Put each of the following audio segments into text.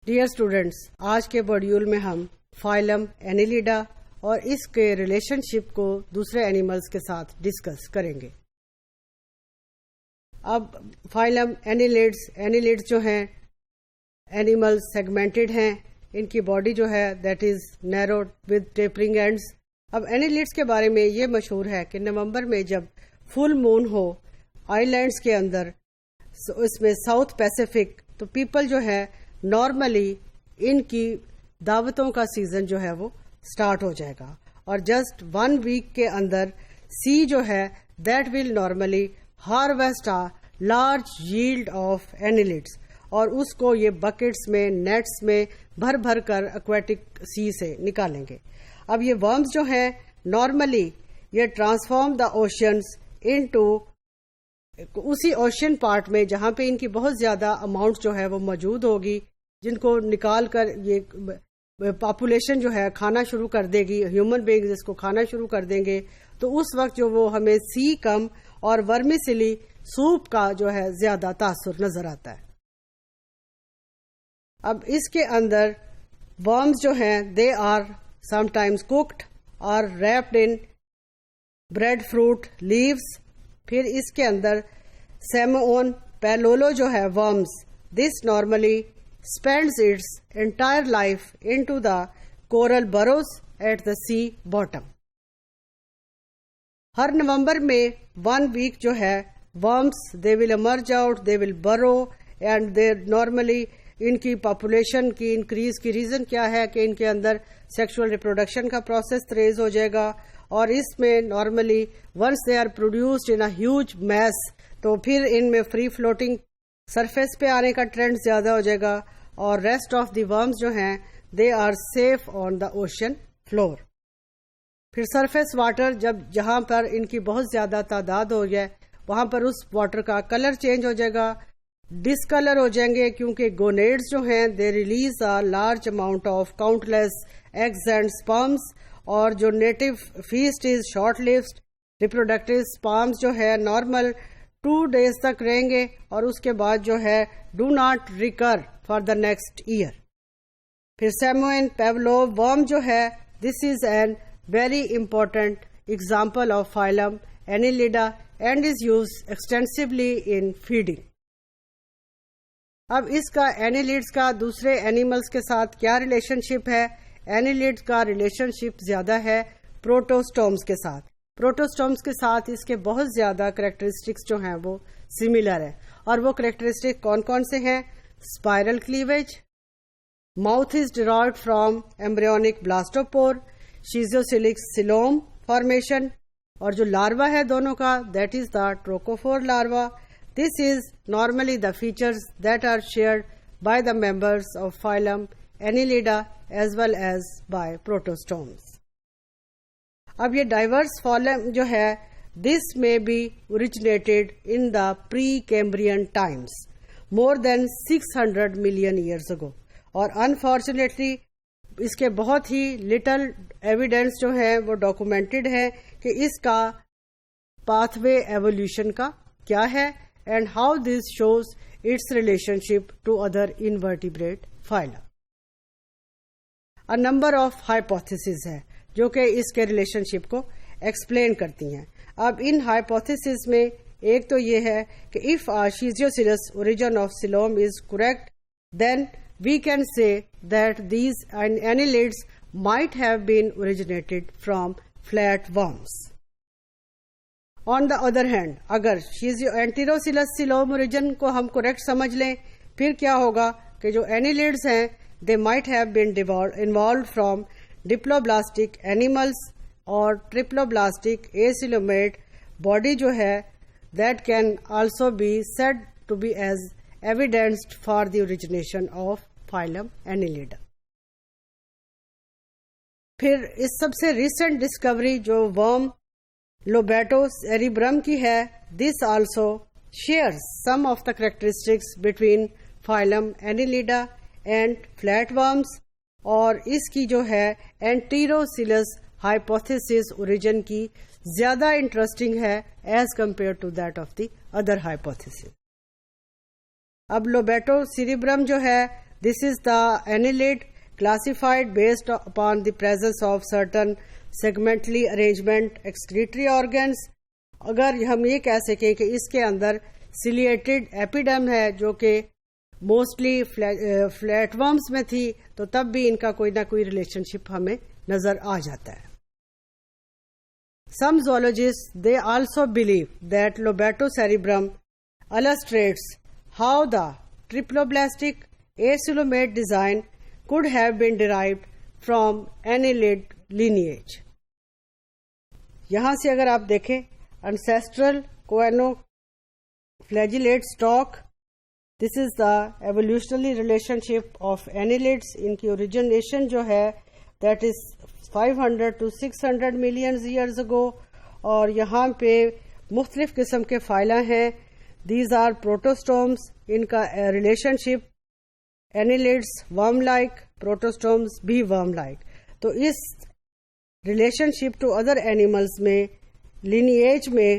Dear students, آج کے module میں ہم فائلم اینیلیڈا اور اس کے ریلیشن شپ کو دوسرے اینیملز کے ساتھ ڈسکس کریں گے. اب فائلم اینیلیڈز جو ہیں اینیمل سیگمنٹڈ ہیں، ان کی باڈی جو ہے that is narrowed with tapering ends. اب اینیلیڈز کے بارے میں یہ مشہور ہے کہ نومبر میں جب فل مون ہو آئی لینڈز کے اندر، اس میں ساؤتھ پیسیفک، تو پیپل جو ہے نارملی ان کی دعوتوں کا سیزن جو ہے وہ سٹارٹ ہو جائے گا، اور جسٹ 1 ویک کے اندر سی جو ہے that will normally harvest large yield of annelids, اور اس کو یہ بکٹس میں نیٹس میں بھر بھر کر ایکویٹک سی سے نکالیں گے. اب یہ ورمز جو ہیں نارملی یہ ٹرانسفارم دا اوشنز انٹو اسی اوشین پارٹ میں جہاں پہ ان کی بہت زیادہ اماؤنٹ جو ہے وہ موجود ہوگی، جن کو نکال کر یہ پاپولیشن جو ہے کھانا شروع کر دے گی، ہیومن بینگز اس کو کھانا شروع کر دیں گے، تو اس وقت جو وہ ہمیں سی کم اور ورمیسلی سوپ کا جو ہے زیادہ تاثر نظر آتا ہے. اب اس کے اندر ورمز جو ہیں they are some times cooked اور wrapped in bread fruit leaves. پھر اس کے اندر سیمون پیلولو جو ہے worms, this normally spends its entire life into the coral burrows at the sea bottom. ہر نومبر میں 1 week جو ہے worms they will emerge out, they will burrow and they normally ان کی پاپولیشن کی انکریز کی reason کیا ہے کہ ان کے اندر سیکشول ریپروڈکشن کا پروسیس تیز ہو جائے گا، اور اس میں normally once they are produced in a huge mass تو پھر ان میں فری فلوٹنگ سرفیس پہ آنے کا ٹرینڈ زیادہ ہو جائے گا، اور ریسٹ آف دی ورمز جو ہیں they are safe on the ocean floor. پھر سرفیس واٹر جہاں پر ان کی بہت زیادہ تعداد ہو جائے وہاں پر اس واٹر کا کلر چینج ہو جائے گا، ڈسکلر ہو جائیں گے، کیونکہ گونیڈز جو ہیں they release a large amount of countless eggs and sperms, اور جو native fest is short lived reproductive sperms جو ہے نارمل 2 days تک رہیں گے، اور اس کے بعد جو ہے do not recur for the next year. پھر سیمون پیولو ورم جو ہے this is an very important example of phylum Annelida and is used extensively in feeding. اب اس کا اینیلیڈز کا دوسرے اینیملز کے ساتھ کیا ریلیشن شپ ہے؟ اینیلیڈز کا ریلیشن شپ زیادہ ہے پروٹوسٹومز کے ساتھ. پروٹوسٹومز کے ساتھ اس کے بہت زیادہ کریکٹرسٹکس جو ہیں وہ سملر ہے، اور وہ کریکٹرسٹک کون کون سے ہیں؟ Spiral cleavage, mouth is derived from embryonic blastopore, schizocoelic coelom formation, اور جو لاروا ہے دونوں کا that is the trochophore larva. This is normally the features that are shared by the members of phylum Annelida as well as by protostomes. اب یہ diverse phylum جو ہے this may be originated in the pre-Cambrian times more than 600 million years ago, اور unfortunately اس کے بہت ہی little evidence جو ہے وہ documented ہے کہ اس کا pathway evolution کا کیا ہے and how this shows its relationship to other invertebrate phyla. A number of hypotheses ہے جو کہ اس کے ریلیشن شپ کو ایکسپلین کرتی ہیں. اب ان hypotheses میں ایک تو یہ ہے کہ if a Schizoceros origin of coelom is correct, then we can say that these annelids might have been originated from flatworms. On the other hand اگر اینٹیروسیلس سیلوم اوریجن کو ہم کریکٹ سمجھ لیں، پھر کیا ہوگا کہ جو اینیلیڈز ہیں they might have been involved from diploblastic animals, اور ٹرپلوبلاسٹک ایسیلومیٹ باڈی جو ہے that can also be said to be as evidenced for the origination of phylum Annelida. پھر اس سب سے ریسنٹ ڈسکوری جو ورم لوبیٹو سیریبرم کی ہے، this also shares some of the characteristics between phylum Annelida and flat worms, اور اس کی جو ہے اینٹیروسیلس ہائپوتھیسس اوریجن کی زیادہ انٹرسٹنگ ہے as compare to that of the other hypothesis. اب لوبیٹو سیریبرم جو ہے This is the annelid classified based upon the presence of certain segmentally arrangement excretory organs. اگر ہم یہ کہہ سکیں کہ اس کے اندر سیلیٹڈ ایپیڈرم ہے جو کہ موسٹلی فلیٹ ورمز میں تھی تو تب بھی ان کا کوئی نہ کوئی ریلیشن شپ ہمیں نظر آ جاتا ہے. Some zoologists, they also believe that lobatocerebrum illustrates how the triploblastic acoelomate design could have been derived from annelid lineage. یہاں سے اگر آپ دیکھیں ancestral choanoflagellate stock, this is the evolutionary relationship of annelids. ان کی origination جو ہے that is 500 to 600 million years ago, اور یہاں پہ مختلف قسم کے فائلہ ہیں. These are protostomes. ان کا relationship annelids worm like, protostomes بھی worm like. تو اس relationship to other animals میں lineage میں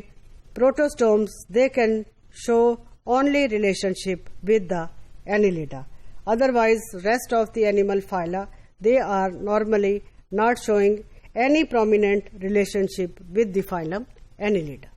protostomes they can show only relationship with the annelida. Otherwise rest of the animal phyla they are normally not showing any prominent relationship with the phylum Annelida.